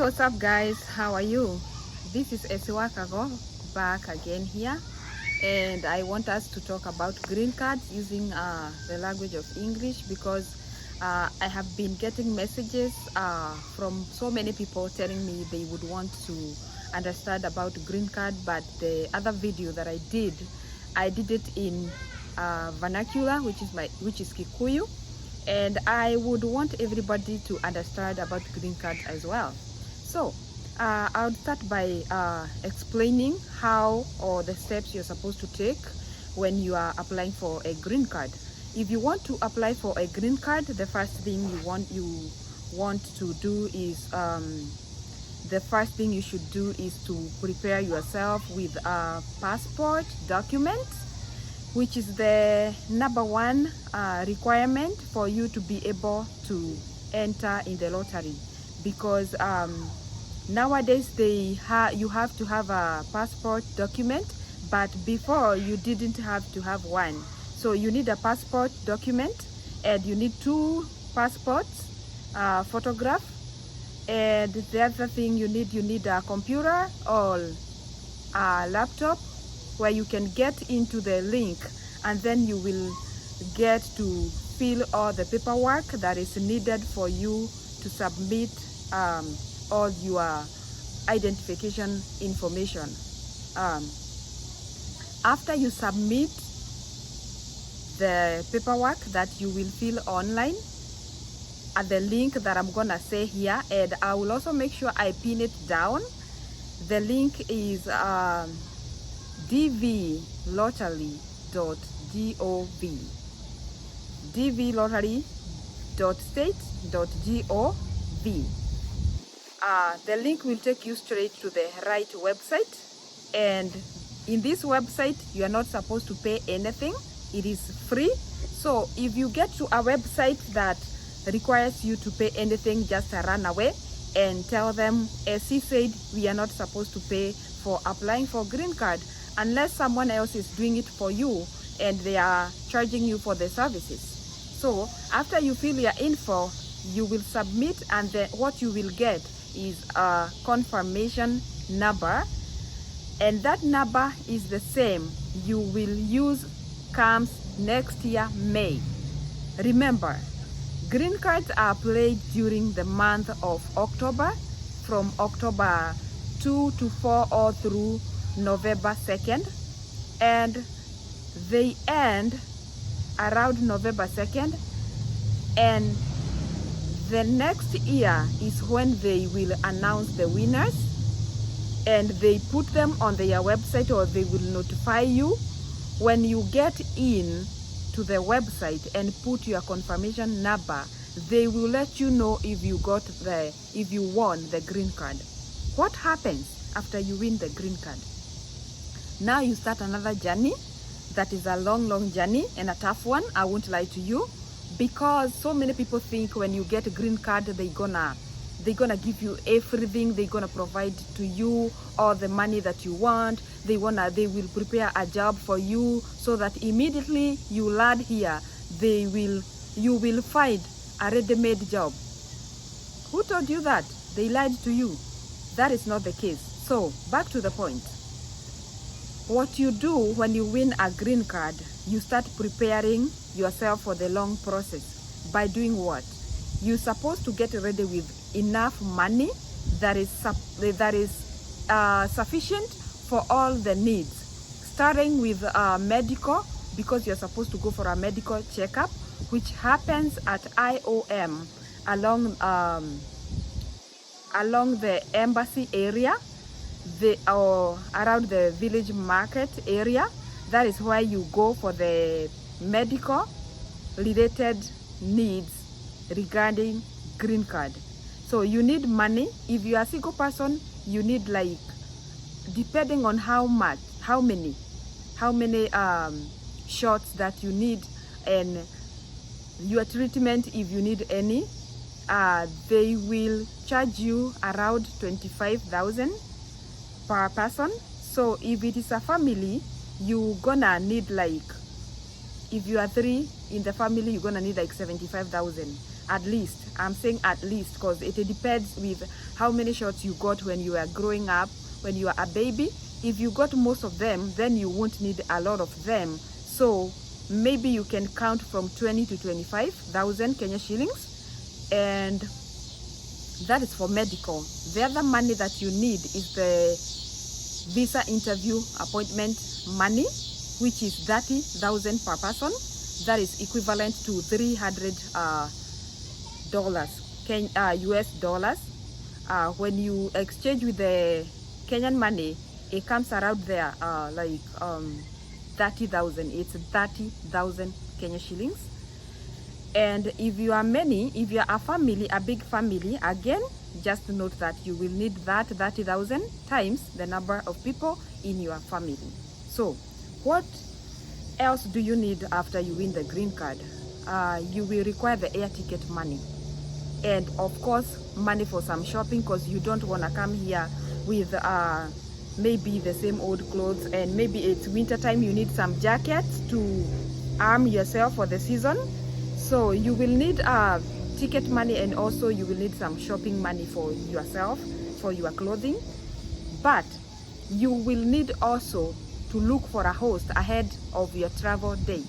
what's up guys, how are you? This is Esiwakago back again here, and I want us to talk about green cards using the language of English, because I have been getting messages from so many people telling me they would want to understand about green card, but the other video that I did it in vernacular, which is Kikuyu, and I would want everybody to understand about green card as well. So I'll start by explaining how or the steps you're supposed to take when you are applying for a green card. If you want to apply for a green card, the first thing you want to do is to prepare yourself with a passport document, which is the number one requirement for you to be able to enter in the lottery, because nowadays you have to have a passport document, but before you didn't have to have one. So you need a passport document, and you need 2 passports photograph, and the other thing you need a computer or a laptop where you can get into the link, and then you will get to fill all the paperwork that is needed for you to submit all your identification information. After you submit the paperwork that you will fill online at the link that I'm gonna say here, and I will also make sure I pin it down. The link is dvlottery.gov, dvlottery.state.gov. The link will take you straight to the right website, and in this website you are not supposed to pay anything. It is free. So if you get to a website that requires you to pay anything, just run away and tell them, as he said, we are not supposed to pay for applying for green card unless someone else is doing it for you and they are charging you for the services. So after you fill your info, you will submit, and then what you will get is a confirmation number, and that number is the same you will use comes next year May. Remember, green cards are applied during the month of October, from October 2 to 4 or through November 2nd, and they end around November 2nd, and the next year is when they will announce the winners, and they put them on their website, or they will notify you when you get in to the website and put your confirmation number. They will let you know if you won the green card. What happens after you win the green card? Now you start another journey that is a long journey and a tough one, I won't lie to you, because so many people think when you get a green card they're gonna give you everything. They're gonna provide to you all the money that you want. They will prepare a job for you, so that immediately you land here you will find a ready-made job. Who told you that? They lied to you. That is not the case. So back to the point. What you do when you win a green card, you start preparing yourself for the long process. By doing what? You're supposed to get ready with enough money that is sufficient for all the needs, starting with medical, because you're supposed to go for a medical checkup, which happens at IOM along the embassy area, or around the village market area. That is where you go for the medical related needs regarding green card. So you need money. If you are a single person, you need, like, depending on how many shots that you need, and your treatment, if you need any, they will charge you around 25,000 per person. So if it is a family, you gonna need, like, if you are 3 in the family, you're gonna need like 75,000. At least, I'm saying at least, because it depends with how many shots you got when you were growing up, when you were a baby. If you got most of them, then you won't need a lot of them. So maybe you can count from 20 to 25,000 Kenya shillings, and that is for medical. The other money that you need is the visa interview appointment money, which is 30,000 per person. That is equivalent to $300 US dollars. When you exchange with the Kenyan money, it comes around there like 30,000. It's 30,000 Kenya shillings. And if you are many, if you are a family, a big family, again, just note that you will need that 30,000 times the number of people in your family. So what else do you need after you win the green card? You will require the air ticket money, and of course money for some shopping, because you don't want to come here with maybe the same old clothes, and maybe it's winter time, you need some jackets to arm yourself for the season. So you will need ticket money, and also you will need some shopping money for yourself, for your clothing. But you will need also to look for a host ahead of your travel date,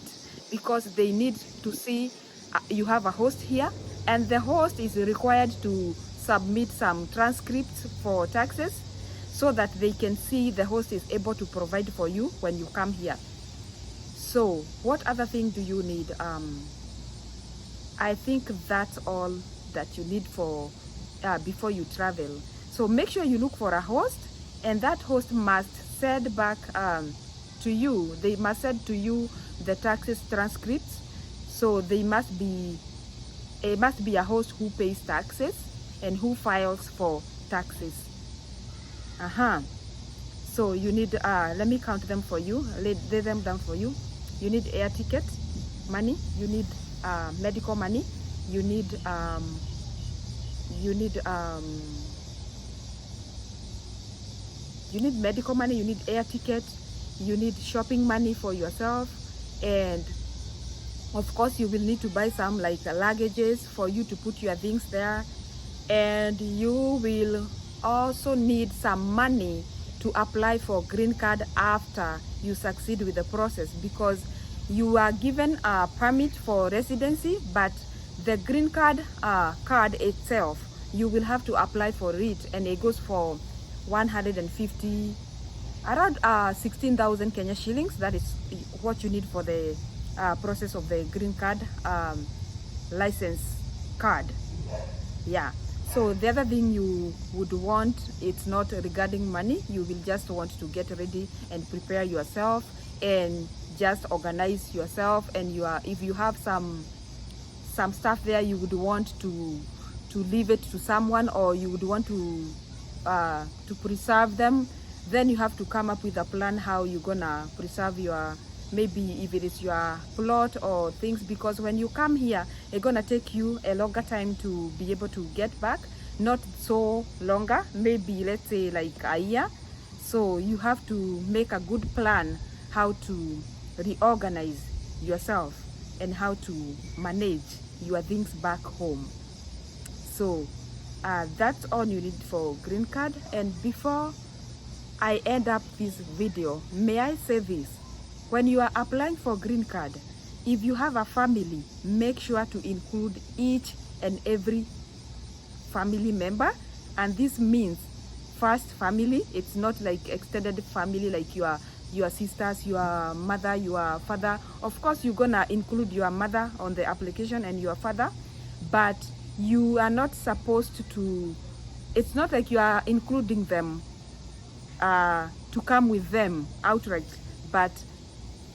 because they need to see you have a host here, and the host is required to submit some transcripts for taxes, so that they can see the host is able to provide for you when you come here. So what other thing do you need? I think that's all that you need for before you travel. So make sure you look for a host, and that host must send back to you. They must send to you the taxes transcripts. So they must be, it must be a host who pays taxes and who files for taxes. So you need let me count them for you, lay them down for you. You need air ticket money, you need medical money, you need medical money, you need air ticket, you need shopping money for yourself, and of course you will need to buy some like luggages for you to put your things there, and you will also need some money to apply for green card after you succeed with the process, because you are given a permit for residency, but the green card card itself, you will have to apply for it, and it goes for 150, around 16,000 Kenya shillings. That is what you need for the process of the green card license card. Yeah. So the other thing you would want, it's not regarding money. You will just want to get ready and prepare yourself, and just organize yourself, and if you have some stuff there, you would want to leave it to someone, or you would want to preserve them. Then you have to come up with a plan how you're gonna preserve your, maybe if it is your plot or things, because when you come here, it's gonna take you a longer time to be able to get back. Not so longer, maybe let's say like a year. So you have to make a good plan how to reorganize yourself and how to manage your things back home. So that's all you need for green card. And before I end up this video, may I say this: when you are applying for green card, if you have a family, make sure to include each and every family member. And this means first family. It's not like extended family, like your sisters, your mother, your father. Of course you're gonna include your mother on the application and your father, but you are not supposed to, it's not like you are including them to come with them outright. But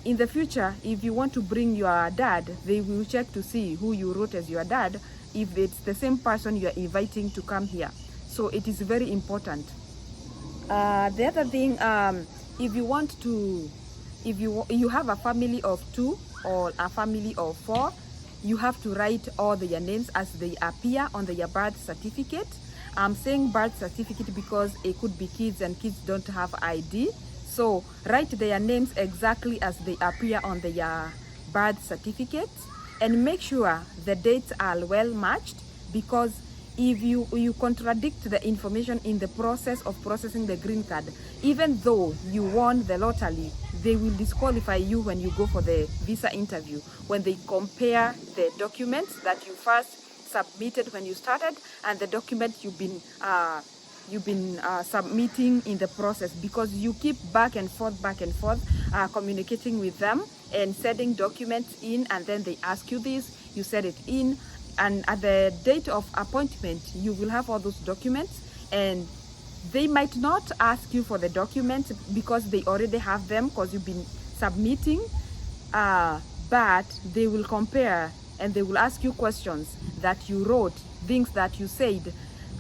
in the future, if you want to bring your dad, they will check to see who you wrote as your dad, if it's the same person you are inviting to come here. So it is very important. The other thing, if you want to, if you have a family of 2 or a family of 4, you have to write all their names as they appear on their birth certificate. I'm saying birth certificate because it could be kids, and kids don't have ID. So write their names exactly as they appear on their birth certificate. and make sure the dates are well matched, because if you contradict the information in the process of processing the green card, even though you won the lottery, they will disqualify you when you go for the visa interview, when they compare the documents that you first submitted when you started and the documents you've been submitting in the process, because you keep back and forth communicating with them and sending documents in, and then they ask you this, you set it in, and at the date of appointment you will have all those documents, and they might not ask you for the documents because they already have them because you've been submitting, but they will compare and they will ask you questions that you wrote, things that you said,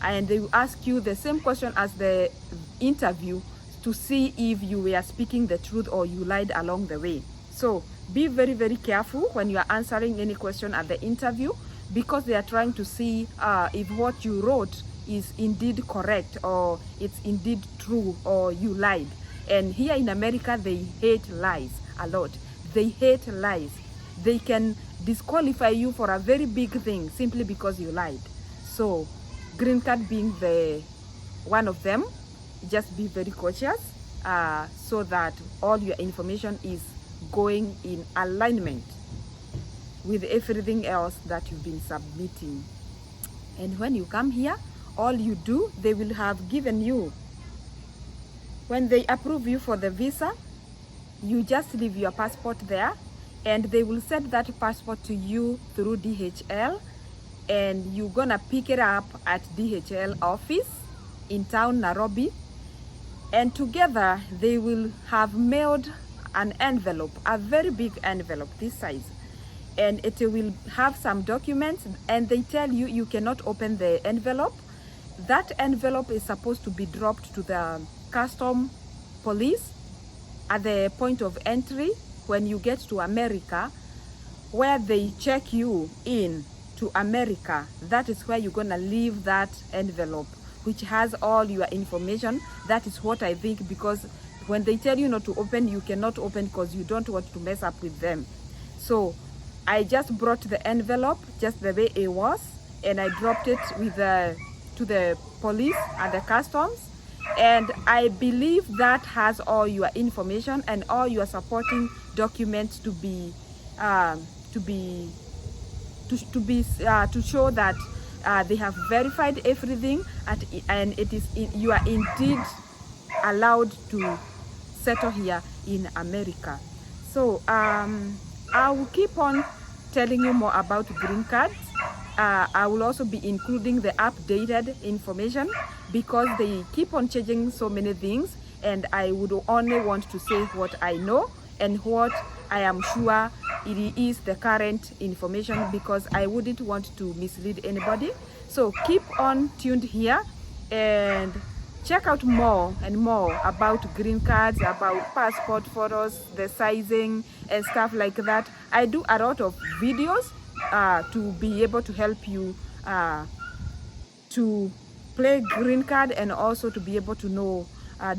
and they will ask you the same question as the interview to see if you were speaking the truth or you lied along the way. So be very, very careful when you are answering any question at the interview, because they are trying to see if what you wrote is indeed correct or it's indeed true or you lied. And here in America, they hate lies a lot. They hate lies. They can disqualify you for a very big thing simply because you lied. So green card being the one of them, just be very cautious so that all your information is going in alignment with everything else that you've been submitting. And when you come here, all you do, they will have given you, when they approve you for the visa, you just leave your passport there, and they will send that passport to you through DHL, and you're gonna pick it up at DHL office in town Nairobi, and together they will have mailed an envelope, a very big envelope this size, and it will have some documents, and they tell you you cannot open the envelope. That envelope is supposed to be dropped to the custom police at the point of entry when you get to America, where they check you in to America. That is where you're gonna leave that envelope, which has all your information. That is what I think, because when they tell you not to open, you cannot open because you don't want to mess up with them. So I just brought the envelope just the way it was, and I dropped it with to the police at the customs, and I believe that has all your information and all your supporting documents to show that they have verified everything, and it is you are indeed allowed to settle here in America. So I will keep on telling you more about green cards. I will also be including the updated information, because they keep on changing so many things, and I would only want to say what I know and what I am sure it is the current information, because I wouldn't want to mislead anybody. So keep on tuned here and check out more and more about green cards, about passport photos, the sizing and stuff like that. I do a lot of videos to be able to help you to play green card, and also to be able to know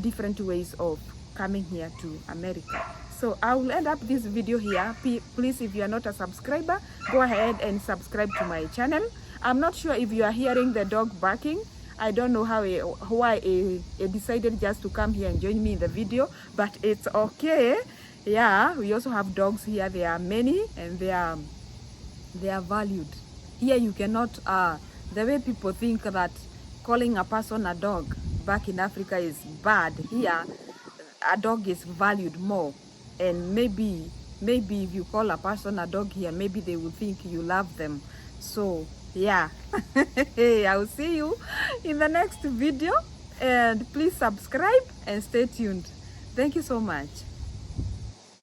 different ways of coming here to America. So I will end up this video here. Please, if you are not a subscriber, go ahead and subscribe to my channel. I'm not sure if you are hearing the dog barking. I don't know why he decided just to come here and join me in the video, but it's okay. Yeah, we also have dogs here. There are many, and they are valued. Here you cannot, the way people think that calling a person a dog back in Africa is bad, here a dog is valued more. And maybe if you call a person a dog here, maybe they will think you love them. So yeah, I will see you in the next video, and please subscribe and stay tuned. Thank you so much.